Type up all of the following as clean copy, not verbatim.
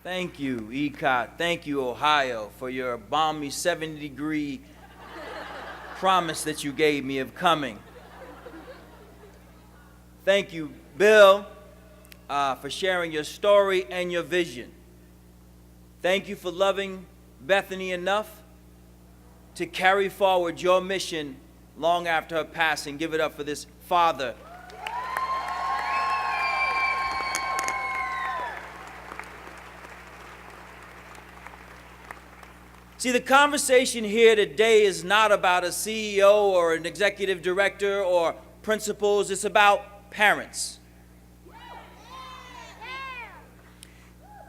Thank you, ECOT. Thank you, Ohio, for your balmy 70-degree promise that you gave me of coming. Thank you, Bill, for sharing your story and your vision. Thank you for loving Bethany enough to carry forward your mission long after her passing. Give it up for this father. See, the conversation here today is not about a CEO or an executive director or principals. It's about parents.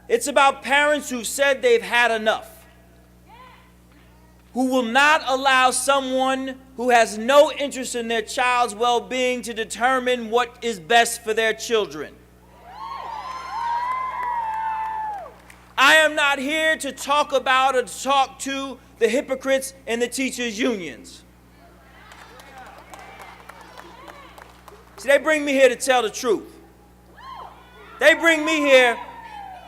It's about parents who said they've had enough, who will not allow someone who has no interest in their child's well-being to determine what is best for their children. I am not here to talk about or to talk to the hypocrites in the teachers' unions. See, they bring me here to tell the truth. They bring me here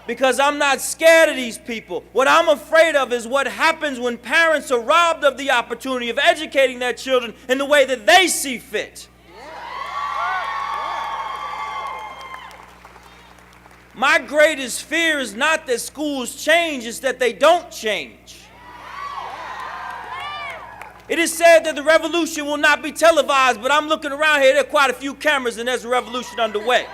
because I'm not scared of these people. What I'm afraid of is what happens when parents are robbed of the opportunity of educating their children in the way that they see fit. My greatest fear is not that schools change, it's that they don't change. It is said that the revolution will not be televised, but I'm looking around here, there are quite a few cameras and there's a revolution underway.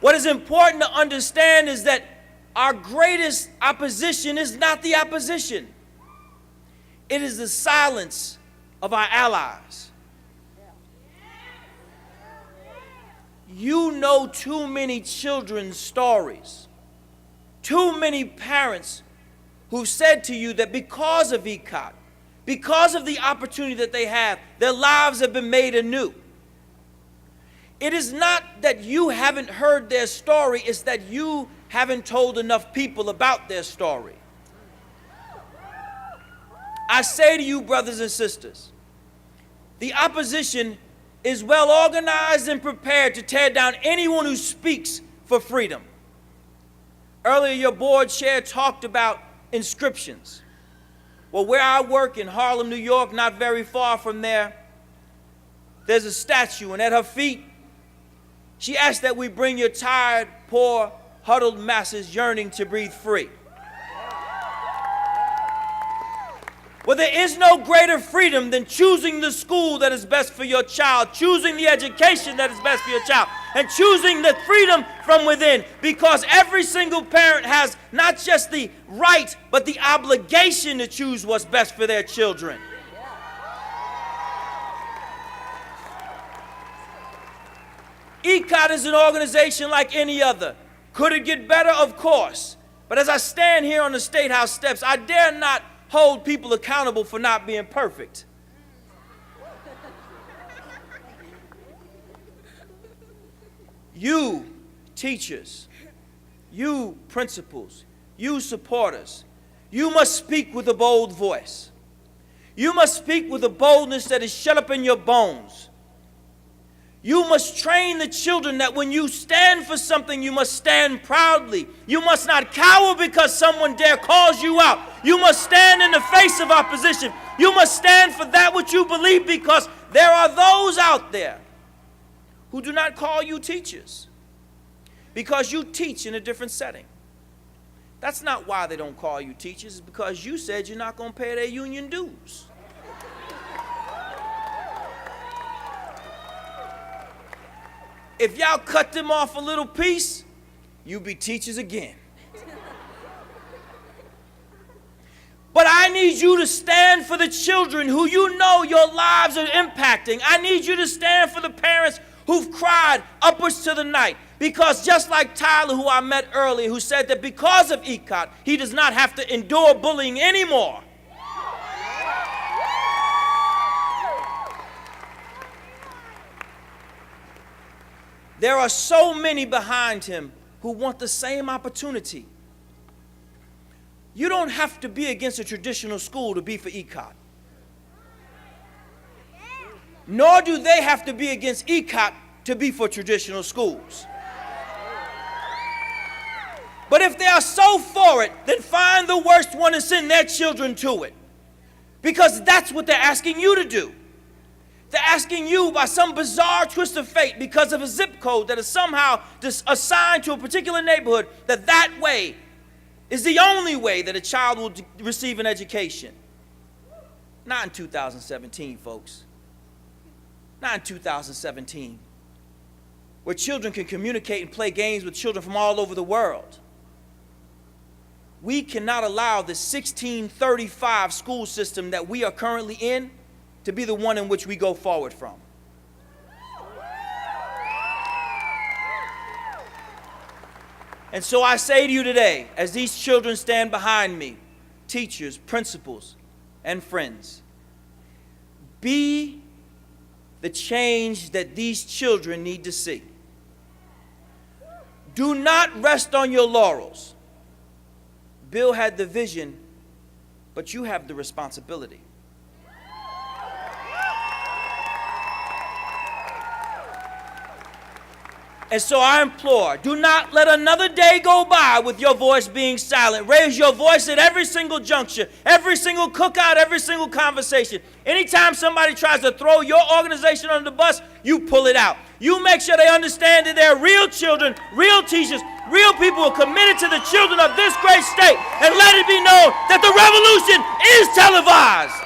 What is important to understand is that our greatest opposition is not the opposition. It is the silence of our allies. You know too many children's stories, too many parents who said to you that because of ECOT, because of the opportunity that they have, their lives have been made anew. It is not that you haven't heard their story, it's that you haven't told enough people about their story. I say to you, brothers and sisters, the opposition is well organized and prepared to tear down anyone who speaks for freedom. Earlier, your board chair talked about inscriptions. Well, where I work in Harlem, New York, not very far from there, there's a statue, and at her feet, she asked that we bring your tired, poor, huddled masses yearning to breathe free. Well, there is no greater freedom than choosing the school that is best for your child, choosing the education that is best for your child, and choosing the freedom from within, because every single parent has not just the right, but the obligation to choose what's best for their children. ECOT is an organization like any other. Could it get better? Of course. But as I stand here on the State House steps, I dare not hold people accountable for not being perfect. You teachers, you principals, you supporters, you must speak with a bold voice. You must speak with a boldness that is shut up in your bones. You must train the children that when you stand for something, you must stand proudly. You must not cower because someone dare calls you out. You must stand in the face of opposition. You must stand for that which you believe, because there are those out there who do not call you teachers because you teach in a different setting. That's not why they don't call you teachers. It's because you said you're not going to pay their union dues. If y'all cut them off a little piece, you be teachers again. But I need you to stand for the children who you know your lives are impacting. I need you to stand for the parents who've cried upwards to the night. Because just like Tyler, who I met earlier, who said that because of ECOT, he does not have to endure bullying anymore. There are so many behind him who want the same opportunity. You don't have to be against a traditional school to be for ECOT. Nor do they have to be against ECOT to be for traditional schools. But if they are so for it, then find the worst one and send their children to it. Because that's what they're asking you to do. They're asking you by some bizarre twist of fate, because of a zip code that is somehow assigned to a particular neighborhood, that way is the only way that a child will receive an education. Not in 2017, folks. Not in 2017. Where children can communicate and play games with children from all over the world. We cannot allow the 1635 school system that we are currently in to be the one in which we go forward from. And so I say to you today, as these children stand behind me, teachers, principals, and friends, be the change that these children need to see. Do not rest on your laurels. Bill had the vision, but you have the responsibility. And so I implore, do not let another day go by with your voice being silent. Raise your voice at every single juncture, every single cookout, every single conversation. Anytime somebody tries to throw your organization under the bus, you pull it out. You make sure they understand that they're real children, real teachers, real people who are committed to the children of this great state. And let it be known that the revolution is televised.